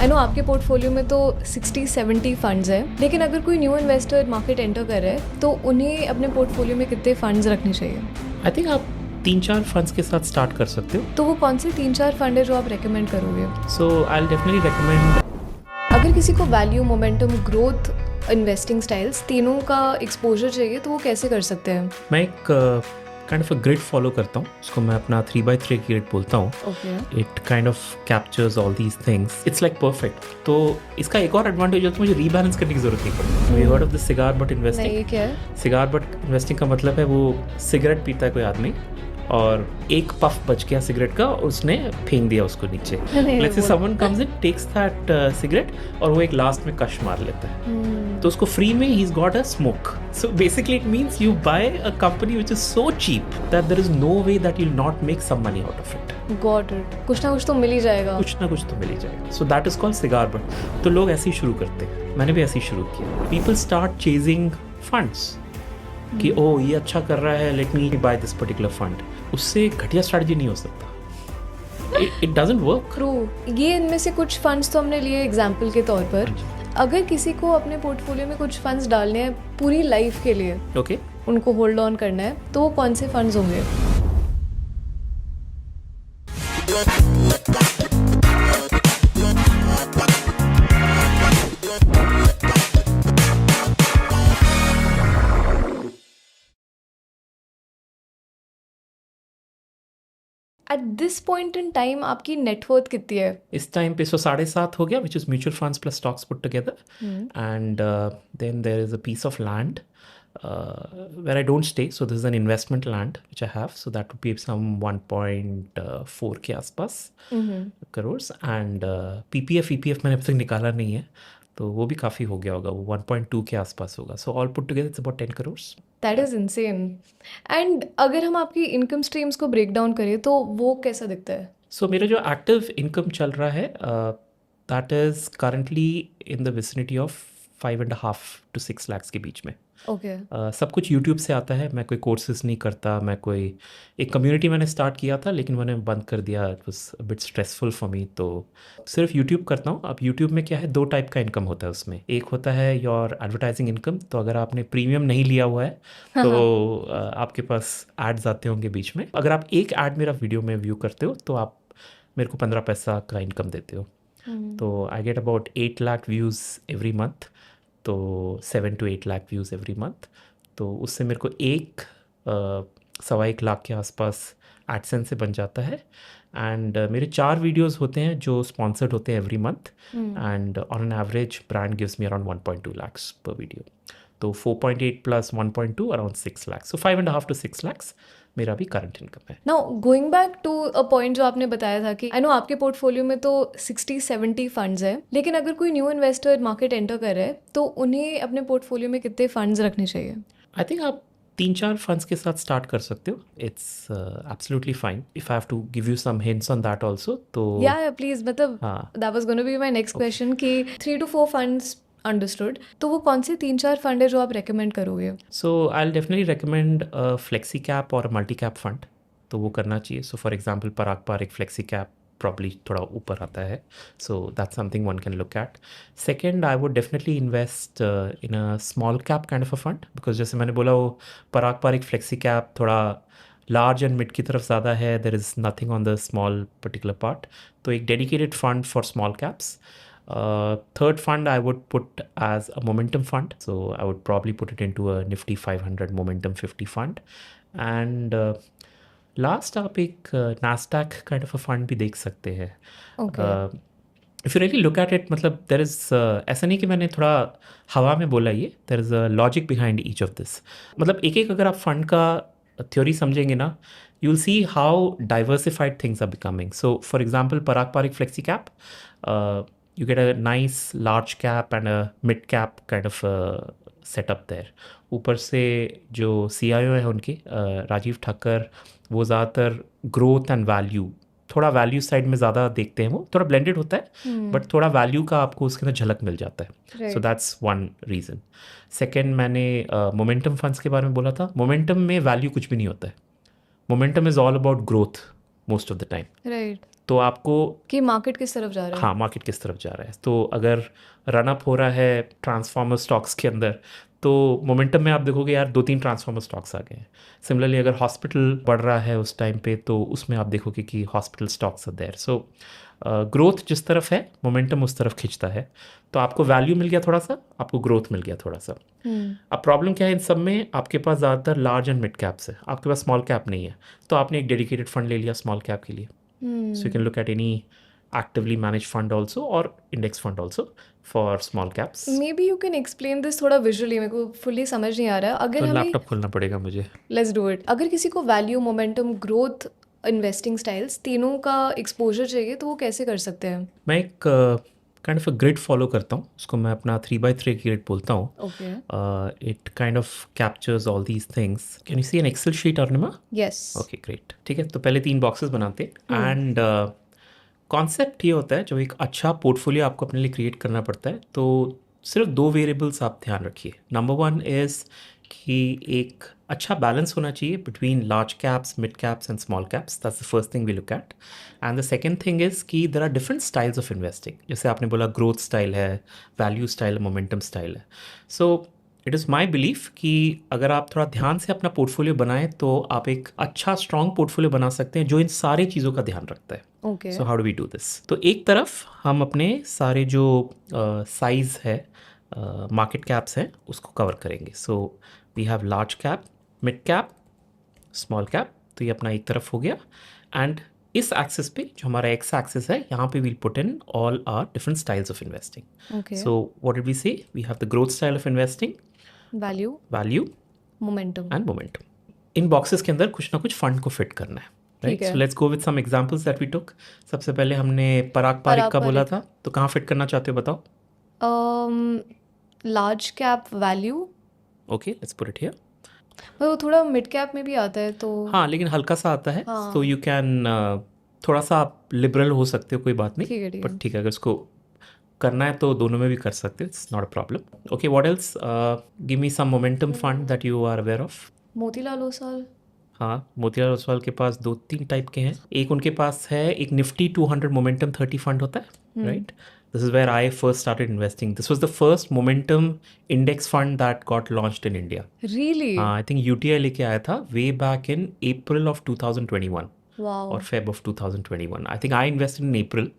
I know आपके portfolio में तो 60-70 फंड्स हैं, लेकिन अगर कोई न्यू इन्वेस्टर मार्केट एंटर कर रहा है तो उन्हें अपने पोर्टफोलियो में कितने फंड्स रखने चाहिए? आई थिंक आप 3-4 फंड्स के साथ स्टार्ट कर सकते हो. तो वो कौन से 3-4 फंड है जो आप रेकमेंड करोगे? So I will definitely recommend. अगर किसी को value, momentum, growth, investing styles तीनों का एक्सपोजर चाहिए तो वो कैसे कर सकते हैं? मैं एक kind of a grid follow करता हूँ, उसको मैं अपना 3x3 ग्रिड बोलता हूँ. Okay, it kind of captures all these things. It's like perfect. तो इसका एक और एडवांटेज है, तो मुझे रीबैलेंस करने की जरूरत नहीं पड़ती. We heard of the cigar butt investing. नहीं, ये क्या है? सिगार बट इन्वेस्टिंग का मतलब है वो सिगरेट पीता है कोई आदमी और एक पफ बच गया सिगरेट का और उसने फेंक दिया उसको नीचे. Let's say someone comes in, takes that cigarette और वो एक लास्ट में कश मार लेता है. तो उसको फ्री में ही is got a smoke. So basically it means you buy a company which is so cheap that there is no way that you will not make some money out of it. Got it. कुछ ना कुछ तो मिल ही जाएगा. कुछ ना कुछ तो मिल ही जाएगा. So that is called cigar but. तो लोग ऐसे ही शुरू करते हैं. मैंने भी ऐसे ही शुरू किया. पीपल स्टार्ट चेजिंग फंड्स कि ओ ये अच्छा कर रहा है, let me buy this particular fund. उससे घटिया स्ट्रैटेजी नहीं हो सकता. It doesn't work. ट्रू. ये इनमें से कुछ फंड्स तो हमने लिए एग्जाम्पल के तौर पर. अगर किसी को अपने पोर्टफोलियो में कुछ फंड्स डालने हैं पूरी लाइफ के लिए, ओके. उनको होल्ड ऑन करना है, तो वो कौन से फंड्स होंगे? At this point in time आपकी नेटवर्थ कितनी है? इस टाइम पे 7.5 हो गया, which is mutual funds plus stocks put together. And then there is a piece of land where I don't stay. So this is an investment land which I have. So that would be some 1.4 के आसपास crores. And PPF मैंने अब तक निकाला नहीं है, तो वो भी काफ़ी हो गया होगा. वो 1.2 के आसपास होगा. So all put together it's about 10 crores. That is insane. And अगर हम आपकी इनकम स्ट्रीम्स को ब्रेक डाउन करें तो वो कैसा दिखता है? सो मेरा जो एक्टिव इनकम चल रहा है that is currently in the vicinity of 5.5 to 6 lakhs के बीच में. ओके. सब कुछ यूट्यूब से आता है. मैं कोई कोर्सेज नहीं करता. मैं कोई एक कम्युनिटी मैंने स्टार्ट किया था लेकिन मैंने बंद कर दिया. It was a bit stressful for me. तो सिर्फ यूट्यूब करता हूँ. अब यूट्यूब में क्या है, 2 टाइप का इनकम होता है उसमें. एक होता है योर एडवर्टाइजिंग इनकम. तो अगर आपने प्रीमियम नहीं लिया हुआ है तो आपके पास एड्स आते होंगे बीच में. अगर आप एक ऐड मेरा वीडियो में व्यू करते हो तो आप मेरे को 15 पैसा का इनकम देते हो. तो I get about 8 lakh views every month. तो 7 to 8 lakh views every month. तो उससे मेरे को 1.25 लाख के आसपास एडसेंस से बन जाता है. एंड मेरे 4 वीडियोस होते हैं जो स्पॉन्सर्ड होते हैं every month. And on an average brand gives me around 1.2 lakhs per video. तो 4.8 plus 1.2 around 6 lakhs. So 5.5 to 6 lakhs मेरा भी करंट इनकम है. Now going back to a point जो आपने बताया था कि आई नो आपके पोर्टफोलियो में तो 60-70 फंड्स हैं, लेकिन अगर कोई न्यू इन्वेस्टर मार्केट एंटर कर रहा है तो उन्हें अपने पोर्टफोलियो में कितने फंड्स रखने चाहिए? आई थिंक आप 3-4 फंड्स के साथ स्टार्ट कर सकते हो. It's absolutely fine. If I have to give you some hints on that also तो या प्लीज, मतलब हाँ. That was gonna be my next question कि 3 to 4 फंड्स अंडरस्टूड. तो वो कौन से 3-4 फंड है जो आप रेकमेंड करोगे? So I will definitely recommend flexi cap और मल्टी कैप फंड. तो वो करना चाहिए. So for example Parag Parikh flexi cap probably थोड़ा ऊपर आता है. So that's something one can look at. Second, I would definitely invest in a small cap kind of a fund. Because जैसे मैंने बोला वो पराग पारिक फ्लेक्सी कैप थोड़ा लार्ज एंड मिड की तरफ ज़्यादा है. There is nothing on the small particular part. तो एक dedicated fund for small caps. Third fund I would put as a momentum fund. So I would probably put it into a Nifty 500 Momentum 50 fund. And last आप एक NASDAQ kind of a fund भी देख सकते हैं. Okay. If you really look at it, मतलब there is ऐसा नहीं कि मैंने थोड़ा हवा में बोला ये. There is a logic behind each of this. मतलब एक एक अगर आप फंड का थ्योरी समझेंगे ना, you will see how diversified things are becoming. So for example, Parag Parikh Flexi Cap, you get a nice large cap and a mid cap kind of setup there. ऊपर से जो CIO है उनके राजीव ठाकर, वो ज़्यादातर growth and value, थोड़ा value side में ज़्यादा देखते हैं. वो थोड़ा ब्लेंडेड होता है बट थोड़ा वैल्यू का आपको उसके अंदर झलक मिल जाता है. So that's one reason. Second, मैंने मोमेंटम फंड्स के बारे में बोला था. मोमेंटम में वैल्यू कुछ भी नहीं होता है. Momentum is all about growth most of the time. Right. तो आपको कि मार्केट किस तरफ जा रहा है। हाँ मार्केट किस तरफ जा रहा है। तो अगर रन अप हो रहा है ट्रांसफॉर्मर स्टॉक्स के अंदर, तो मोमेंटम में आप देखोगे यार 2-3 ट्रांसफॉर्मर स्टॉक्स आ गए हैं। सिमिलरली अगर हॉस्पिटल बढ़ रहा है उस टाइम पे, तो उसमें आप देखोगे कि hospital stocks are there. So growth जिस तरफ है मोमेंटम उस तरफ खींचता है। तो आपको वैल्यू मिल गया थोड़ा सा, आपको ग्रोथ मिल गया थोड़ा सा। अब प्रॉब्लम क्या है इन सब में, आपके पास ज़्यादातर लार्ज एंड मिड कैप्स है, आपके पास स्मॉल कैप नहीं है। तो आपने एक डेडिकेटेड फंड ले लिया स्मॉल कैप के लिए। So you can look at any actively managed fund also or index fund also for small caps. May be you can explain this थोड़ा विजुअली, मेरे को फुल्ली समझ नहीं आ रहा है। अगर तो हमें लैपटॉप खोलना पड़ेगा मुझे। लेट्स डू इट, अगर किसी को value, momentum, growth, investing styles तीनों का एक्सपोजर चाहिए तो वो कैसे कर सकते हैं? मैं एक kind of a grid follow करता हूँ, उसको मैं अपना 3x3 ग्रिड बोलता हूँ। Okay. It kind of captures all these things. Can you see an excel sheet Arnima? Yes. Okay great, ठीक है। तो पहले 3 बॉक्सेस बनाते हैं एंड कॉन्सेप्ट ये होता है, जब एक अच्छा पोर्टफोलियो आपको अपने लिए क्रिएट करना पड़ता है तो सिर्फ 2 वेरिएबल्स आप ध्यान रखिए। नंबर 1 इज़ कि एक अच्छा बैलेंस होना चाहिए between large caps, mid caps and small caps. That's the first thing we look at. And the second thing is कि there are different styles of investing. जैसे आपने बोला ग्रोथ स्टाइल है, वैल्यू स्टाइल, मोमेंटम स्टाइल है। So it is my belief कि अगर आप थोड़ा ध्यान से अपना पोर्टफोलियो बनाएं तो आप एक अच्छा स्ट्रॉन्ग पोर्टफोलियो बना सकते हैं जो इन सारी चीज़ों का ध्यान रखता है। Okay. So how do we do this? तो एक तरफ हम अपने सारे जो साइज़ है, मार्केट कैप्स हैं, उसको कवर करेंगे। So we have large cap, mid cap, small cap. तो ये अपना एक तरफ हो गया। एंड इस एक्सिस पे जो हमारा एक्स एक्सिस है, यहाँ पे we'll put in all our different styles of investing. Okay. So what did we say? We have the growth style of investing, value, value momentum. And momentum. इन boxes के अंदर कुछ ना कुछ फंड को फिट करना है, राइट? ठीक है। So let's go with some examples that we took. सबसे पहले हमने पराग पारिक का बोला था, तो कहाँ फिट करना चाहते हो बताओ? Large cap value, okay let's put it here. पर वो थोड़ा मिड कैप में भी आता है तो। हाँ लेकिन हल्का सा आता है। हाँ। तो यू कैन थोड़ा सा आप लिबरल हो सकते हो, कोई बात नहीं। ठीक है, ठीक है। बट ठीक है, अगर इसको करना है तो दोनों में भी कर सकते हो, it's not a problem. Okay what else? Give me some momentum fund that you are aware of. Motilal Oswal. हाँ मोतीलाल ओसवाल के पास 2-3 टाइप के हैं। एक उनके पास है एक निफ्टी 200 मोमेंटम 30 फंड होता है, right? This is where I first started investing. This was the first momentum index fund that got launched in India. Really? हाँ आई थिंक यूटीआई लेके आया था way back in April of 2021 wow. और Feb of 2021। I think I invested in April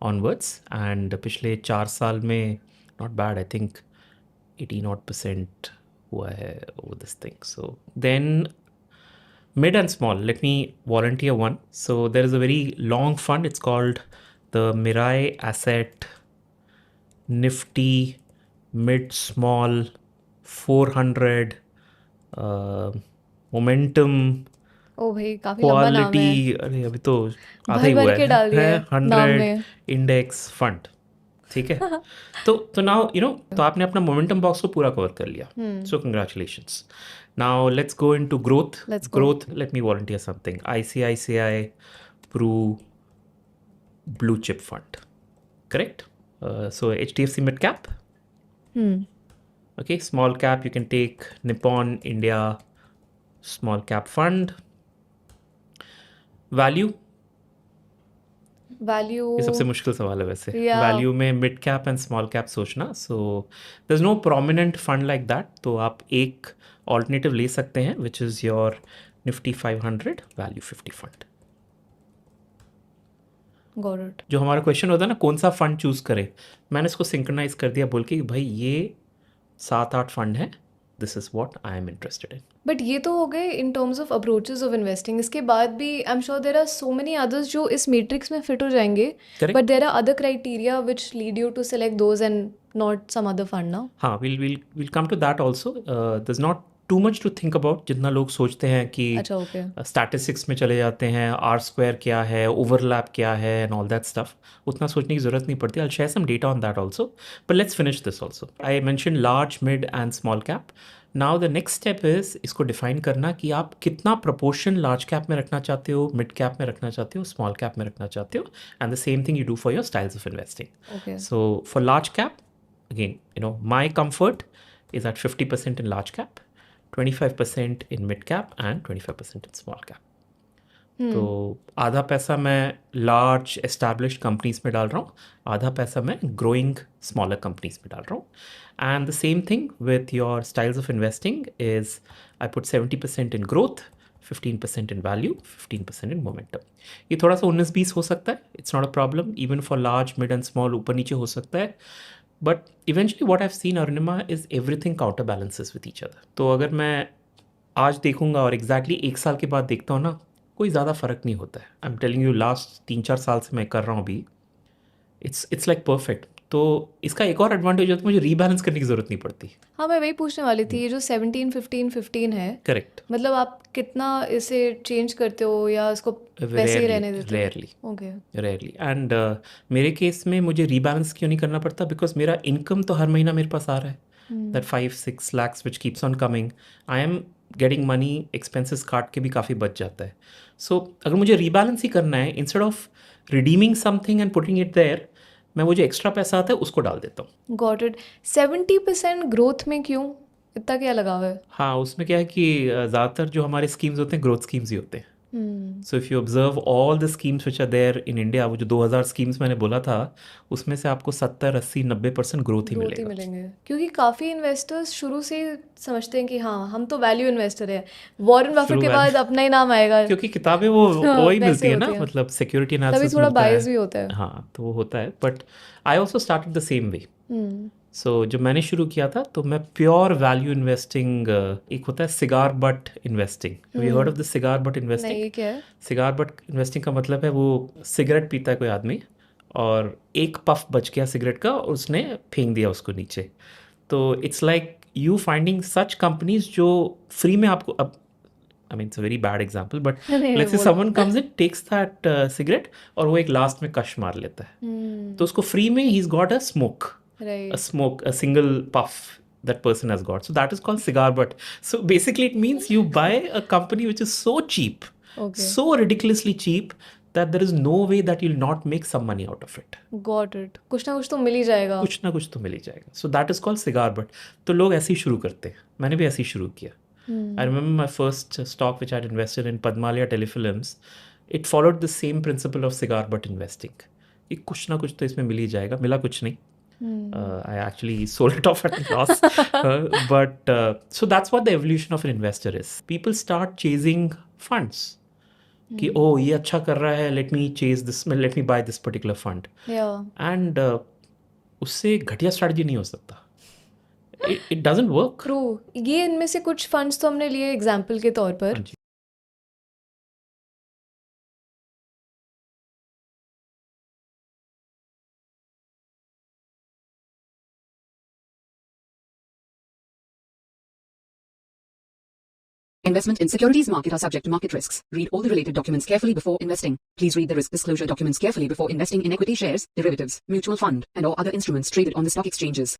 onwards and पिछले 4 साल में not bad, I think 18% हुआ है over this thing. So then mid and small, let me volunteer one. So there is a very long fund, it's called the Mirai Asset Nifty Mid Small 400 Momentum ओ भाई, काफी लंबा नाम है। Quality। अरे अभी तो आधा भर ही हुआ भर के डाल दिया है है नाम 100 में। इंडेक्स फंड, ठीक है। तो नाउ तो आपने अपना मोमेंटम बॉक्स को पूरा कवर कर लिया। सो congratulations. Now let's go into growth. Let's go. Growth, let me volunteer something. ICICI Pru Blue Chip Fund, correct? So HDFC Mid Cap. Okay, small cap you can take Nippon India Small Cap Fund. Value, value. ये सबसे मुश्किल सवाल है वैसे। Yeah. Value में mid cap and small cap सोचना। So there is no prominent fund like that. तो आप एक ऑल्टरनेटिव ले सकते हैं which is your Nifty 500 value 50 fund. Got it. जो हमारा क्वेश्चन होता है ना कौन सा फंड चूज करें, मैंने इसको सिंक्रोनाइज कर दिया बोल के कि भाई ये 7-8 फंड है, this is what I am interested in. But ये तो हो गए in terms of approaches of investing. इसके बाद भी I am sure there are so many others जो इस मैट्रिक्स में फिट हो जाएंगे, Correct. But there are other criteria which lead you to select those and not some other fund ना। हाँ we'll come to that also. There's not too much to think about। जितना लोग सोचते हैं कि अच्छा, ओके। स्टैटिस्टिक्स में चले जाते हैं, आर स्क्वायर क्या है, ओवरलैप क्या है एंड ऑल दैट स्टफ, उतना सोचने की ज़रूरत नहीं पड़ती। I share some data on that also, but let's finish this also. I mention large, mid and small cap. Now the next step is इसको डिफाइन करना कि आप कितना प्रपोर्शन लार्ज कैप में रखना चाहते हो, मिड कैप में रखना चाहते हो, स्मॉल कैप में रखना चाहते हो। And the same thing you do for your styles of investing. Okay. So for large cap, again, my comfort is at 50% in large cap, 25% in mid cap, and 25% in small cap. तो आधा पैसा मैं large established companies में डाल रहा हूँ, आधा पैसा मैं ग्रोइंग स्मॉलर कंपनीज में डाल रहा हूँ। And the same thing with your styles of investing is I put 70% in growth, 15% in value, 15% in momentum. ये थोड़ा सा 19-20 हो सकता है, it's not a problem, even for large mid and small ऊपर नीचे हो सकता है, but eventually what I have seen Arunima is everything counter balances with each other. तो अगर मैं आज देखूंगा और एग्जैक्टली 1 साल के बाद देखता हूँ ना, कोई ज़्यादा फ़र्क नहीं होता है। I am telling you, last 3-4 साल से मैं कर रहा हूँ अभी, इट्स लाइक परफेक्ट। तो इसका एक और एडवांटेज होता है, मुझे रीबैलेंस करने की ज़रूरत नहीं पड़ती। हाँ, मैं वही पूछने वाली थी, ये जो 17-15-15 है, करेक्ट। मतलब आप कितना इसे चेंज करते हो या इसको वैसे ही रहने देते हो? Rarely okay. रेयरली। एंड मेरे केस में मुझे रीबैलेंस क्यों नहीं करना पड़ता, बिकॉज मेरा इनकम तो हर महीना मेरे पास आ रहा है, that 5-6 lakhs which keeps on coming, I am getting money, expenses काट के भी काफ़ी बच जाता है। सो अगर मुझे रीबैलेंस ही करना है, instead of redeeming something and putting it there, मैं वो जो एक्स्ट्रा पैसा आता है उसको डाल देता हूँ। Got it. 70% ग्रोथ में क्यों इतना क्या लगाव है? हाँ, उसमें क्या है कि ज़्यादातर जो हमारे स्कीम्स होते हैं ग्रोथ स्कीम्स ही होते हैं। So if you observe all the schemes which are there in India, वो जो 2000 स्कीम्स मैंने बोला था, उसमें से आपको 70-80-90% ग्रोथ ही ग्रोथ ही मिलेगा। मिलेंगे, क्योंकि काफ़ी इन्वेस्टर्स शुरू से ही समझते हैं कि हाँ हम तो वैल्यू इन्वेस्टर है, वॉरेन बफेट शुरू के में बाद अपना ही नाम आएगा। क्योंकि किताबें वो वही वैसे मिलती है ना, होती हैं, मतलब सिक्योरिटी तभी एनालिसिस थोड़ा मिलता है। बायस भी होता है। हाँ, तो वो होता है, but I also started the same way. So जब मैंने शुरू किया था तो मैं प्योर वैल्यू इन्वेस्टिंग, एक होता है cigar butt investing, have you heard of the cigar butt investing? नहीं, क्या है? सिगार बट इन्वेस्टिंग का मतलब है, वो सिगरेट पीता है कोई आदमी और एक पफ बच गया सिगरेट का और उसने फेंक दिया उसको नीचे। तो it's like you finding such companies जो फ्री में आपको, अब I mean it's a very bad example, but नहीं लेट्स से बोलो। Someone comes in, takes that cigarette और वो एक लास्ट में कश मार लेता है, तो उसको फ्री में ही is got a smoke, right. a single puff that person has got. So that is called cigar butt. So basically it means you buy a company which is so cheap, okay, so ridiculously cheap, that there is no way that you'll not make some money out of it. Got it. कुछ ना कुछ तो मिल ही जाएगा। कुछ ना कुछ तो मिल ही जाएगा। So that is called cigar butt. तो लोग ऐसे ही शुरू करते हैं, मैंने भी ऐसे ही शुरू किया। I remember my first stock which I had invested in, Padmalia Telefilms, it followed the same principle of cigar butt investing. कि कुछ ना कुछ तो इसमें मिल ही जाएगा, मिला कुछ नहीं। I actually sold it off at a loss. But so that's what the evolution of an investor is. People start chasing funds. कि ओ ये अच्छा कर रहा है, let me chase this, let me buy this particular fund. And उससे घटिया strategy नहीं हो सकता. It doesn't work. ट्रू। ये इनमें से कुछ फंड्स तो हमने लिए एग्जाम्पल के तौर पर। हाँ जी। Investment in securities market are subject to market risks. Read all the related documents carefully before investing. Please read the risk disclosure documents carefully before investing in equity shares, derivatives, mutual fund, and or other instruments traded on the stock exchanges.